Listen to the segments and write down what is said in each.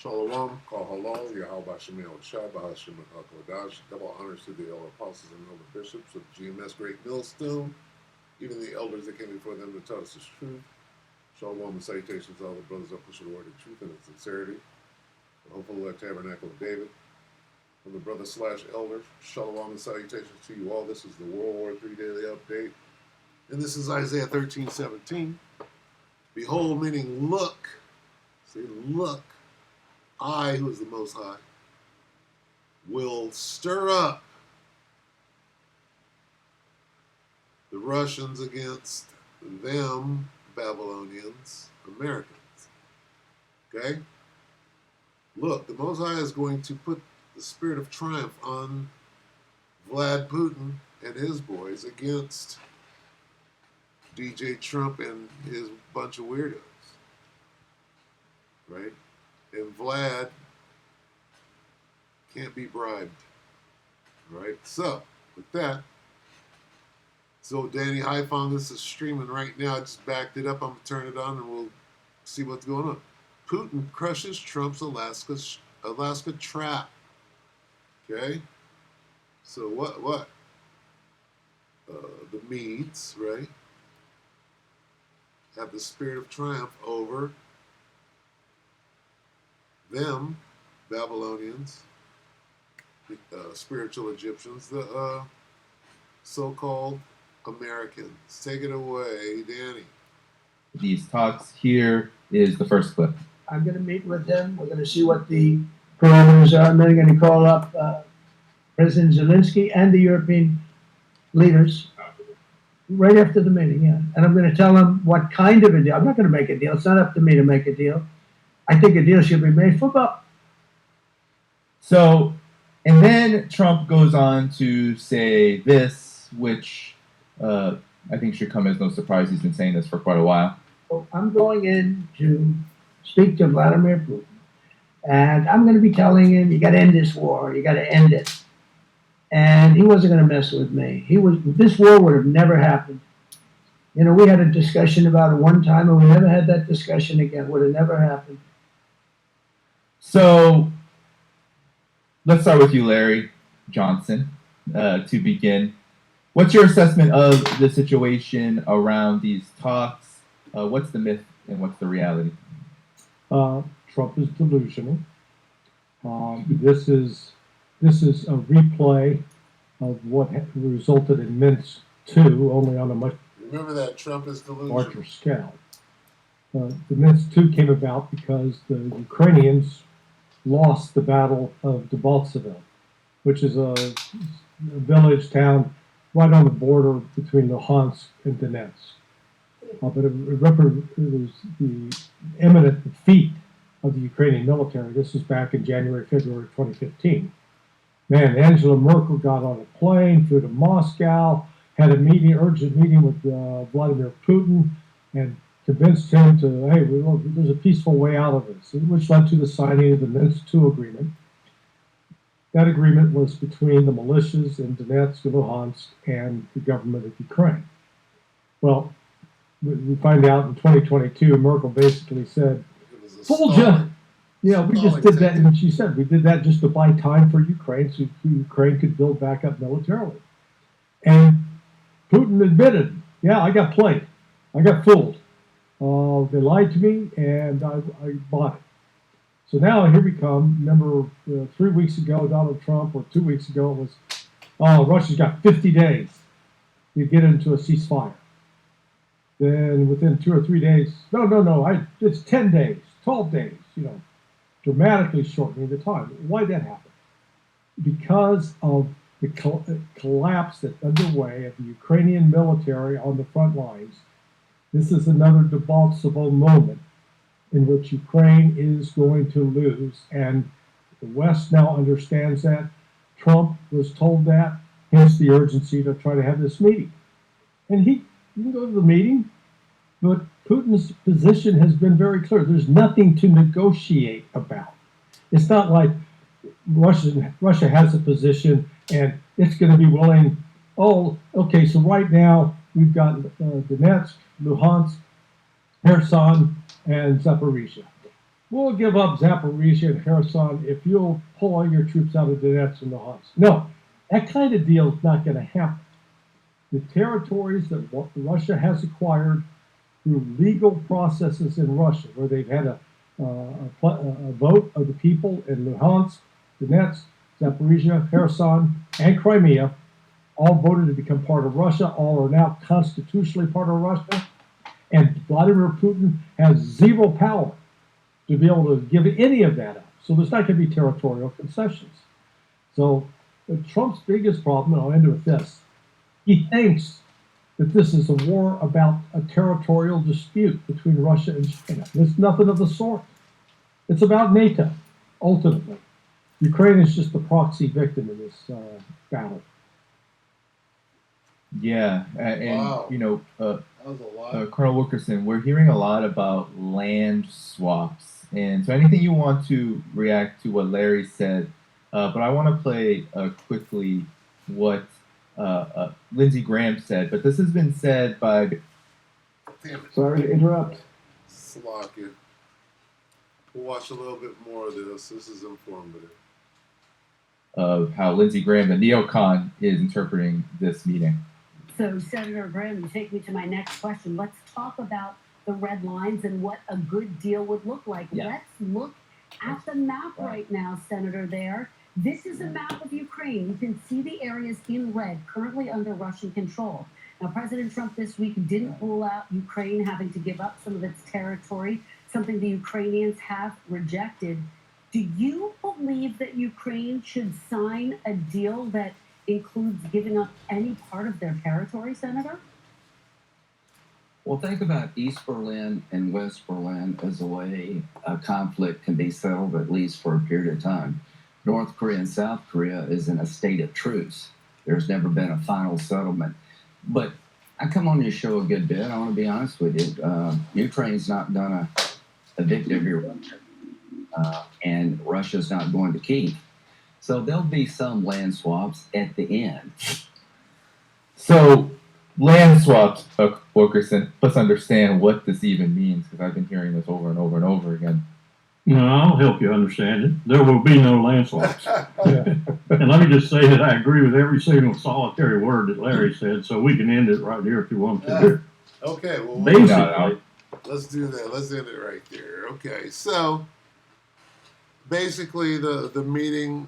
Shalom, Kal Halal, Yahweh Shemel Shah, Bahashim Hakodash, double honors to the elder apostles and elder bishops of GMS Great Millstone, even the elders that came before them to tell us the truth. Shalom and salutations to all the brothers that push the word of truth and its sincerity. The hopeful tabernacle of David. From the brother slash elder, shalom and salutations to you all. This is the World War III Daily Update. And this is Isaiah 13:17. Behold, meaning look. Say, look. I, who is the Most High, will stir up the Russians against them, Babylonians, Americans. Okay? Look, the Most High is going to put the spirit of triumph on Vlad Putin and his boys against DJ Trump and his bunch of weirdos. Right? And Vlad can't be bribed. Right? So, with that, Danny Haifong, this is streaming right now. I just backed it up. I'm going to turn it on and we'll see what's going on. Putin crushes Trump's Alaska trap. Okay? So what? The Medes, right, have the spirit of triumph over them, Babylonians, the spiritual Egyptians, the so-called Americans. Take it away, Danny. These talks, here is the first clip. I'm going to meet with them. We're going to see what the parameters are. And then I'm going to call up President Zelensky and the European leaders right after the meeting, yeah. And I'm going to tell them what kind of a deal. I'm not going to make a deal. It's not up to me to make a deal. I think a deal should be made. Football. So, and then Trump goes on to say this, which I think should come as no surprise. He's been saying this for quite a while. So I'm going in to speak to Vladimir Putin. And I'm going to be telling him, you got to end this war. You got to end it. And he wasn't going to mess with me. This war would have never happened. You know, we had a discussion about it one time, and we never had that discussion again. It would have never happened. So let's start with you, Larry Johnson, to begin. What's your assessment of the situation around these talks? What's the myth and what's the reality? Trump is delusional. This is a replay of what resulted in Minsk II, only on a much Remember that Trump is delusional. larger scale. The Minsk II came about because the Ukrainians lost the Battle of Debaltseve, which is a village town right on the border between Luhansk and Donetsk. But it was the imminent defeat of the Ukrainian military. This was back in January, February 2015. Man, Angela Merkel got on a plane, flew to Moscow, had a urgent meeting with Vladimir Putin, and convinced him to, hey, there's a peaceful way out of this, which led to the signing of the Minsk II agreement. That agreement was between the militias in Donetsk and Luhansk and the government of Ukraine. Well, we find out in 2022, Merkel basically said, "Fooled you. Yeah, we just did that." And she said, we did that just to buy time for Ukraine so Ukraine could build back up militarily. And Putin admitted, yeah, I got played. I got fooled. They lied to me, and I bought it. So now here we come. Remember, 3 weeks ago, Donald Trump, or 2 weeks ago, it was, Russia's got 50 days to get into a ceasefire. Then within 2 or 3 days, no, it's 10 days, 12 days, dramatically shortening the time. Why did that happen? Because of the collapse that's underway of the Ukrainian military on the front lines. This is another Debaltseve moment in which Ukraine is going to lose, and the West now understands that. Trump was told that, hence the urgency to try to have this meeting. And you can go to the meeting, but Putin's position has been very clear. There's nothing to negotiate about. It's not like Russia has a position and it's going to be willing, okay, so right now we've got Donetsk, Luhansk, Kherson, and Zaporizhia. we'll give up Zaporizhia and Kherson if you'll pull all your troops out of Donetsk and Luhansk. No, that kind of deal is not going to happen. The territories that Russia has acquired through legal processes in Russia, where they've had a vote of the people in Luhansk, Donetsk, Zaporizhia, Kherson, and Crimea, all voted to become part of Russia, all are now constitutionally part of Russia, and Vladimir Putin has zero power to be able to give any of that up. So there's not going to be territorial concessions. So Trump's biggest problem, and I'll end with this, he thinks that this is a war about a territorial dispute between Russia and China. It's nothing of the sort. It's about NATO, ultimately. Ukraine is just the proxy victim in this battle. Yeah, and Wow. That was a lot. Colonel Wilkerson, we're hearing a lot about land swaps, and so anything you want to react to what Larry said, but I want to play quickly what Lindsey Graham said. But this has been said by. Damn it. Sorry to interrupt. Slocky. We'll watch a little bit more of this. This is informative. Of how Lindsey Graham, the neocon, is interpreting this meeting. So, Senator Graham, you take me to my next question. Let's talk about the red lines and what a good deal would look like. Yeah. Let's look at the map right now, Senator, there. This is a map of Ukraine. You can see the areas in red currently under Russian control. Now, President Trump this week didn't rule out Ukraine having to give up some of its territory, something the Ukrainians have rejected. Do you believe that Ukraine should sign a deal that includes giving up any part of their territory, Senator? Well, think about East Berlin and West Berlin as a way a conflict can be settled, at least for a period of time. North Korea and South Korea is in a state of truce. There's never been a final settlement. But I come on your show a good bit. I want to be honest with you. Ukraine's not going to evict everyone. And Russia's not going to keep. So there'll be some land swaps at the end. So, land swaps, Wilkerson, let's understand what this even means, because I've been hearing this over and over and over again. No, I'll help you understand it. There will be no land swaps. And let me just say that I agree with every single solitary word that Larry said, so we can end it right here if you want to. Okay, well, Basically, let's do that. Let's end it right there. Okay, so basically the meeting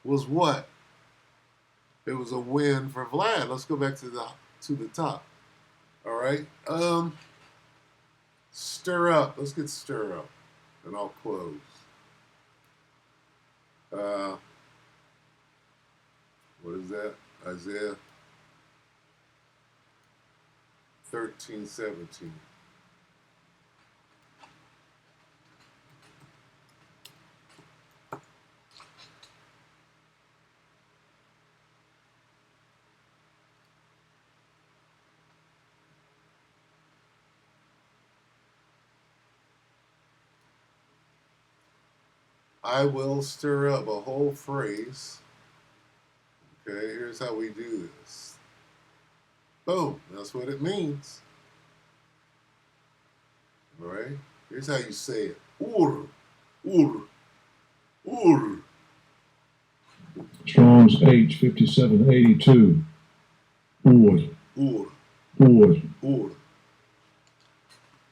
was what? It was a win for Vlad. Let's go back to the top. All right. Stir up. Let's get stir up, and I'll close. What is that? Isaiah 13:17. I will stir up a whole phrase. Okay, here's how we do this. Boom, that's what it means. All right, here's how you say it. Ur, ur, ur. Strong's H5782. Ur. Ur, Ur. ur.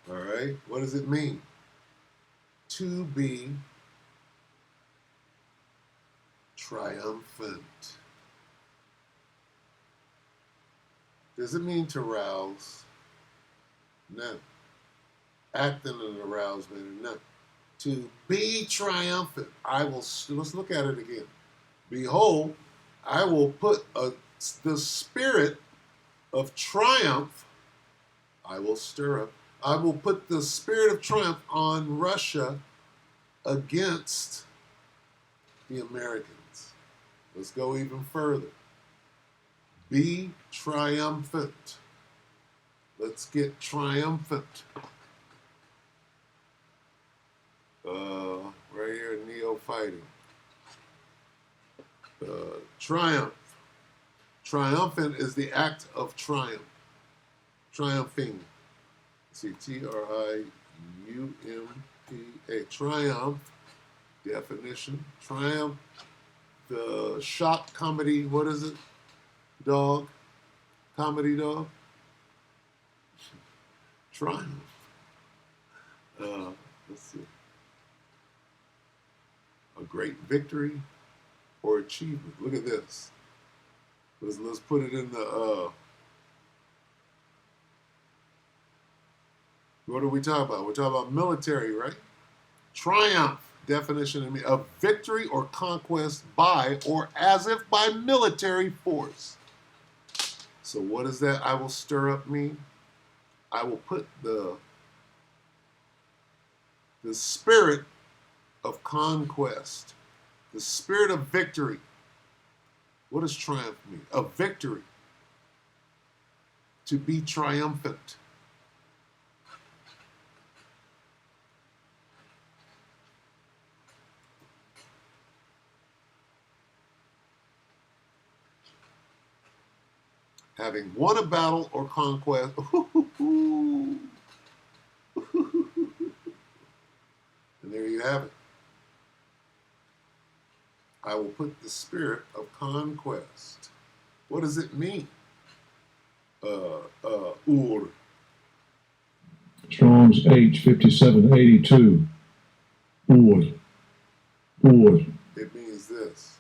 All right, what does it mean? To be triumphant. Does it mean to rouse? No. Act in an aroused manner? No. To be triumphant. Let's look at it again. Behold, I will put the spirit of triumph, I will stir up, I will put the spirit of triumph on Russia against the Americans. Let's go even further. Be triumphant. Let's get triumphant. Right here, Neo fighting. Triumph. Triumphant is the act of triumph. Triumphing. See, Triumphing. A triumph, definition, triumph, the shock comedy, what is it? Dog, comedy dog, triumph. Let's see, a great victory or achievement. Look at this. Let's put it in the, what are we talking about? We're talking about military, right? Triumph, definition to me, a victory or conquest by or as if by military force. So what does that I will stir up mean? I will put the spirit of conquest, the spirit of victory. What does triumph mean? A victory. To be triumphant. Having won a battle or conquest. And there you have it. I will put the spirit of conquest. What does it mean? Ur. Strong's H 5782. Ord. Ord. It means this.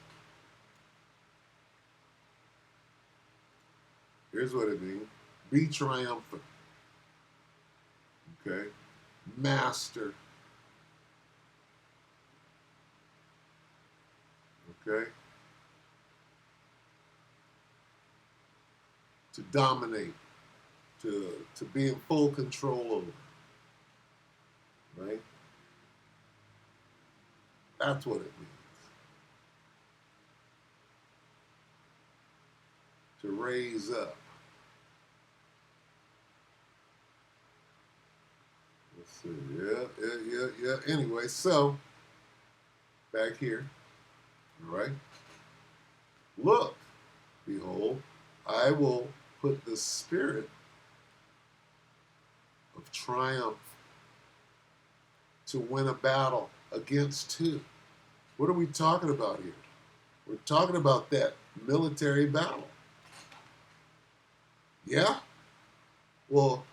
Here's what it means. Be triumphant. Okay? Master. Okay? To dominate. To be in full control over. Right? That's what it means. To raise up. Let's see. Yeah. Anyway, so back here. All right. Look, behold, I will put the spirit of triumph to win a battle against who? What are we talking about here? We're talking about that military battle. Yeah? Well,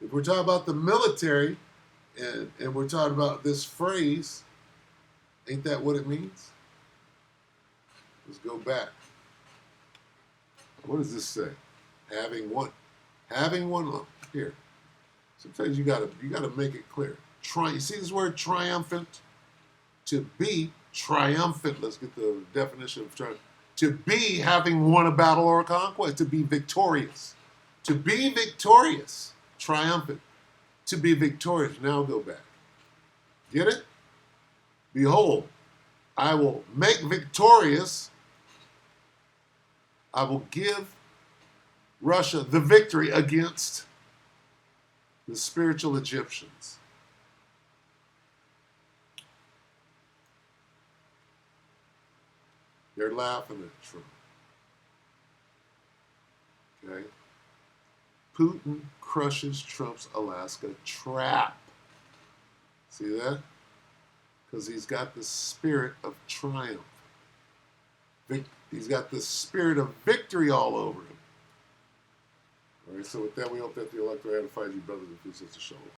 if we're talking about the military and we're talking about this phrase, ain't that what it means? Let's go back. What does this say? Having won. Here. Sometimes you gotta make it clear. You see this word triumphant? To be triumphant. Let's get the definition of triumph. To be having won a battle or a conquest. To be victorious. To be victorious. Triumphant. To be victorious. Now go back. Get it? Behold, I will make victorious. I will give Russia the victory against the spiritual Egyptians. They're laughing at Trump. Okay? Putin crushes Trump's Alaska trap. See that? Because he's got the spirit of triumph. He's got the spirit of victory all over him. All right, so with that, we hope that the electorate edifies you, brothers and sisters. Shalom.